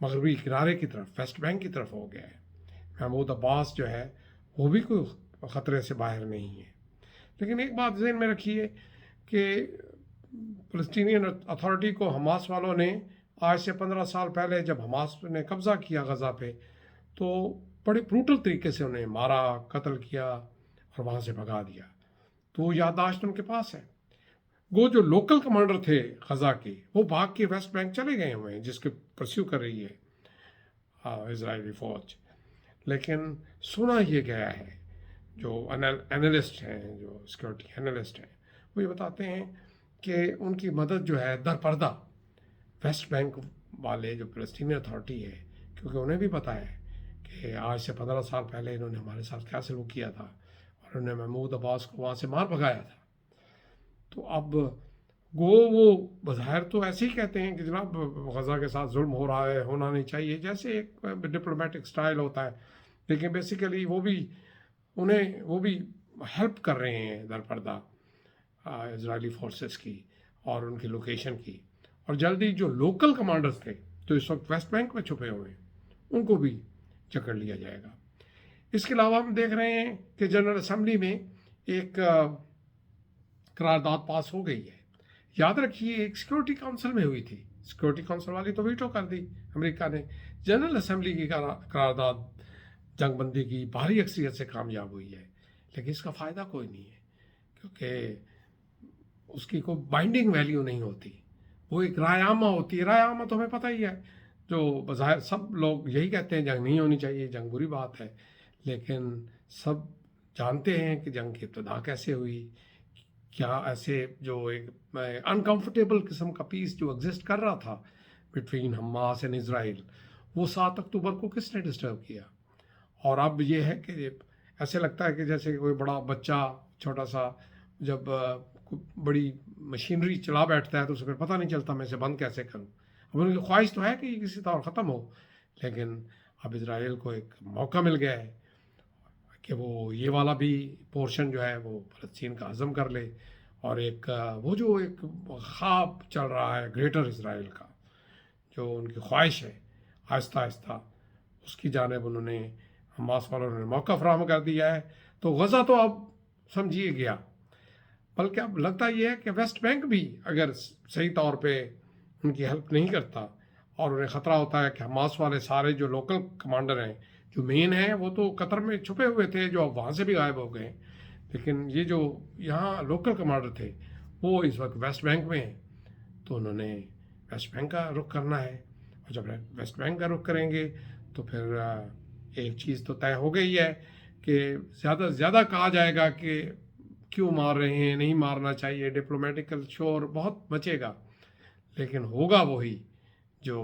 مغربی کنارے کی طرف، ویسٹ بینک کی طرف ہو گیا ہے۔ محمود عباس جو ہے وہ بھی کوئی خطرے سے باہر نہیں ہے۔ لیکن ایک بات ذہن میں رکھیے کہ فلسطینین اتھارٹی کو حماس والوں نے آج سے 15 سال پہلے جب حماس نے قبضہ کیا غزہ پہ، تو بڑے بروٹل طریقے سے انہیں مارا، قتل کیا اور وہاں سے بھگا دیا۔ تو وہ یادداشت ان کے پاس ہے۔ وہ جو لوکل کمانڈر تھے غزہ کے، وہ بھاگ کے ویسٹ بینک چلے گئے ہوئے ہیں، جس کے پرسیو کر رہی ہے اسرائیلی فوج۔ لیکن سنا یہ گیا ہے، جو انالسٹ ہیں، جو سیکورٹی انالسٹ ہیں، وہ یہ بتاتے ہیں کہ ان کی مدد جو ہے در پردہ ویسٹ بینک والے جو فلسطینی اتھارٹی ہے، کیونکہ انہیں بھی پتہ ہے کہ آج سے 15 سال پہلے انہوں نے ہمارے ساتھ کیا سلوک کیا تھا، اور انہوں نے محمود عباس کو وہاں سے مار بھگایا تھا۔ تو اب وہ بظاہر تو ایسے ہی کہتے ہیں کہ جناب غزہ کے ساتھ ظلم ہو رہا ہے، ہونا نہیں چاہیے، جیسے ایک ڈپلومیٹک سٹائل ہوتا ہے، لیکن بیسیکلی وہ بھی ہیلپ کر رہے ہیں در پردہ اسرائیلی فورسز کی اور ان کی لوکیشن کی۔ اور جلدی جو لوکل کمانڈرز تھے جو اس وقت ویسٹ بینک میں چھپے ہوئے ہیں، ان کو بھی جکڑ لیا جائے گا۔ اس کے علاوہ ہم دیکھ رہے ہیں کہ جنرل اسمبلی میں ایک قرارداد پاس ہو گئی ہے۔ یاد رکھیے ایک سیکورٹی کونسل میں ہوئی تھی، سیکورٹی کونسل والی تو ویٹو کر دی امریکہ نے۔ جنرل اسمبلی کی قرارداد جنگ بندی کی بھاری اکثریت سے کامیاب ہوئی ہے، لیکن اس کا فائدہ کوئی نہیں ہے، کیونکہ اس کی کوئی بائنڈنگ ویلیو نہیں ہوتی، وہ ایک رائے عامہ ہوتی ہے۔ رائے عامہ تو ہمیں پتہ ہی ہے، جو بظاہر سب لوگ یہی کہتے ہیں جنگ نہیں ہونی چاہیے، جنگ بری بات ہے، لیکن سب جانتے ہیں کہ جنگ کی ابتدا کیسے ہوئی، کیا ایسے جو ایک انکمفرٹیبل قسم کا پیس جو ایگزسٹ کر رہا تھا بٹوین حماس اینڈ اسرائیل، وہ 7 اکتوبر کو کس نے ڈسٹرب کیا۔ اور اب یہ ہے کہ ایسے لگتا ہے کہ جیسے کوئی بڑا بچہ چھوٹا سا جب بڑی مشینری چلا بیٹھتا ہے تو اسے پھر پتہ نہیں چلتا میں اسے بند کیسے کروں۔ اب ان کی خواہش تو ہے کہ یہ کسی طور ختم ہو، لیکن اب اسرائیل کو ایک موقع مل گیا ہے کہ وہ یہ والا بھی پورشن جو ہے وہ فلسطین کا ہضم کر لے، اور ایک وہ جو ایک خواب چل رہا ہے گریٹر اسرائیل کا، جو ان کی خواہش ہے، آہستہ آہستہ اس کی جانب انہوں نے حماس والوں نے موقع فراہم کر دیا ہے۔ تو غزہ تو اب سمجھیے گیا، بلکہ اب لگتا یہ ہے کہ ویسٹ بینک بھی اگر صحیح طور پہ ان کی ہیلپ نہیں کرتا، اور انہیں خطرہ ہوتا ہے کہ حماس والے سارے جو لوکل کمانڈر ہیں، جو مین ہیں، وہ تو قطر میں چھپے ہوئے تھے، جو اب وہاں سے بھی غائب ہو گئے، لیکن یہ جو یہاں لوکل کمانڈر تھے وہ اس وقت ویسٹ بینک میں ہیں، تو انہوں نے ویسٹ بینک کا رخ کرنا ہے۔ اور جب ویسٹ بینک کا رخ کریں گے تو پھر ایک چیز تو طے ہو گئی ہے کہ زیادہ سے زیادہ کہا جائے گا کہ کیوں مار رہے ہیں، نہیں مارنا چاہیے، ڈپلومیٹیکل شور بہت بچے گا، لیکن ہوگا وہی جو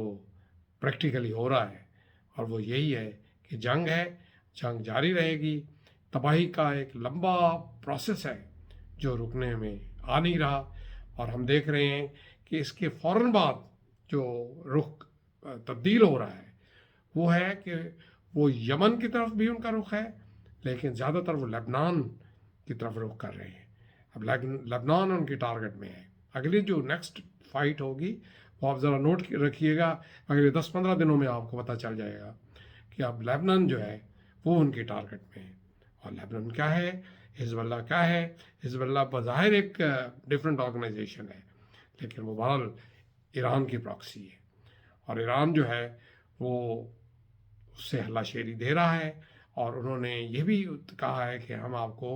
پریکٹیکلی ہو رہا ہے، اور وہ یہی ہے کہ جنگ ہے، جنگ جاری رہے گی، تباہی کا ایک لمبا پروسیس ہے جو رکنے میں آ نہیں رہا۔ اور ہم دیکھ رہے ہیں کہ اس کے فوراً بعد جو رخ تبدیل ہو رہا ہے وہ ہے کہ وہ یمن کی طرف بھی ان کا رخ ہے، لیکن زیادہ تر وہ لبنان کی طرف رخ کر رہے ہیں۔ اب لبنان ان کی ٹارگٹ میں ہے۔ اگلی جو نیکسٹ فائٹ ہوگی وہ آپ ذرا نوٹ رکھیے گا، اگلے 10-15 دنوں میں آپ کو پتہ چل جائے گا کہ اب لیبنان جو ہے وہ ان کی ٹارگٹ میں ہے۔ اور لیبنان کیا ہے، حزب اللہ کیا ہے؟ حزب اللہ بظاہر ایک ڈیفرنٹ آرگنائزیشن ہے، لیکن وہ بہرحال ایران کی پراکسی ہے، اور ایران جو ہے وہ اس سے ہلا شیری دے رہا ہے، اور انہوں نے یہ بھی کہا ہے کہ ہم آپ کو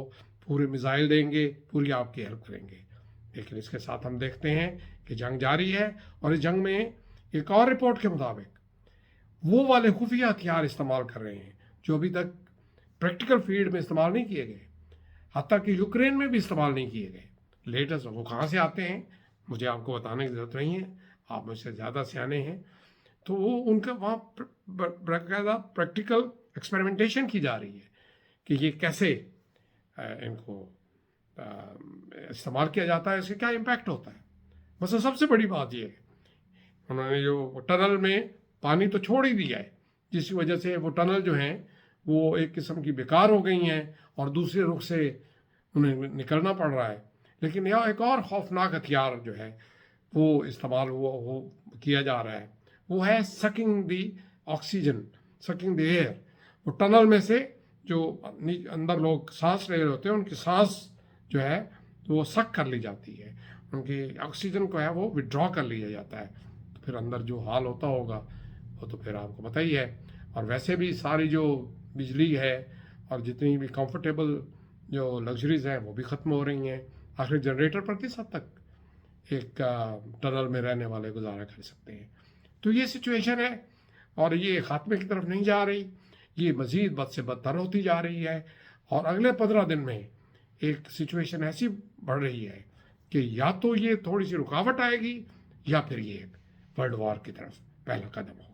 پورے میزائل دیں گے، پوری آپ کی ہیلپ کریں گے۔ لیکن اس کے ساتھ ہم دیکھتے ہیں کہ جنگ جاری ہے، اور اس جنگ میں ایک اور رپورٹ کے مطابق وہ والے خفیہ ہتھیار استعمال کر رہے ہیں جو ابھی تک پریکٹیکل فیلڈ میں استعمال نہیں کیے گئے، حتیٰ کہ یوکرین میں بھی استعمال نہیں کیے گئے۔ لیٹسٹ وہ کہاں سے آتے ہیں مجھے آپ کو بتانے کی ضرورت نہیں ہے، آپ مجھ سے زیادہ سیانے ہیں۔ تو وہ ان کا وہاں باقاعدہ پریکٹیکل ایکسپیریمنٹیشن کی جا رہی ہے کہ یہ کیسے ان کو استعمال کیا جاتا ہے، اس کا کیا امپیکٹ ہوتا ہے۔ بس سب سے بڑی بات یہ ہے انہوں نے جو ٹنل میں پانی تو چھوڑ ہی دیا ہے، جس کی وجہ سے وہ ٹنل جو ہیں وہ ایک قسم کی بیکار ہو گئی ہیں، اور دوسرے رخ سے انہیں نکلنا پڑ رہا ہے۔ لیکن یہاں ایک اور خوفناک ہتھیار جو ہے وہ استعمال کیا جا رہا ہے، وہ ہے سکنگ دی آکسیجن، سکنگ دی ایئر. وہ ٹنل میں سے جو اندر لوگ سانس لے رہے ہوتے ہیں ان کی سانس جو ہے وہ سک کر لی جاتی ہے، ان کی آکسیجن کو ہے وہ وڈرا کر لیا جاتا ہے. تو پھر اندر جو حال ہوتا ہوگا وہ تو پھر آپ کو پتہ ہی ہے. اور ویسے بھی ساری جو بجلی ہے اور جتنی بھی کمفرٹیبل جو لگژریز ہیں وہ بھی ختم ہو رہی ہیں. آخر جنریٹر پر کس حد تک ایک ٹنل میں رہنے والے گزارا کر سکتے ہیں. تو یہ سچویشن ہے اور یہ خاتمے کی طرف نہیں جا رہی، یہ مزید بد سے بدتر ہوتی جا رہی ہے. اور اگلے 15 دن میں ایک سچویشن ایسی بڑھ رہی ہے کہ یا تو یہ تھوڑی سی رکاوٹ آئے گی یا پھر یہ ایک ورلڈ وار کی طرف پہلا قدم ہو.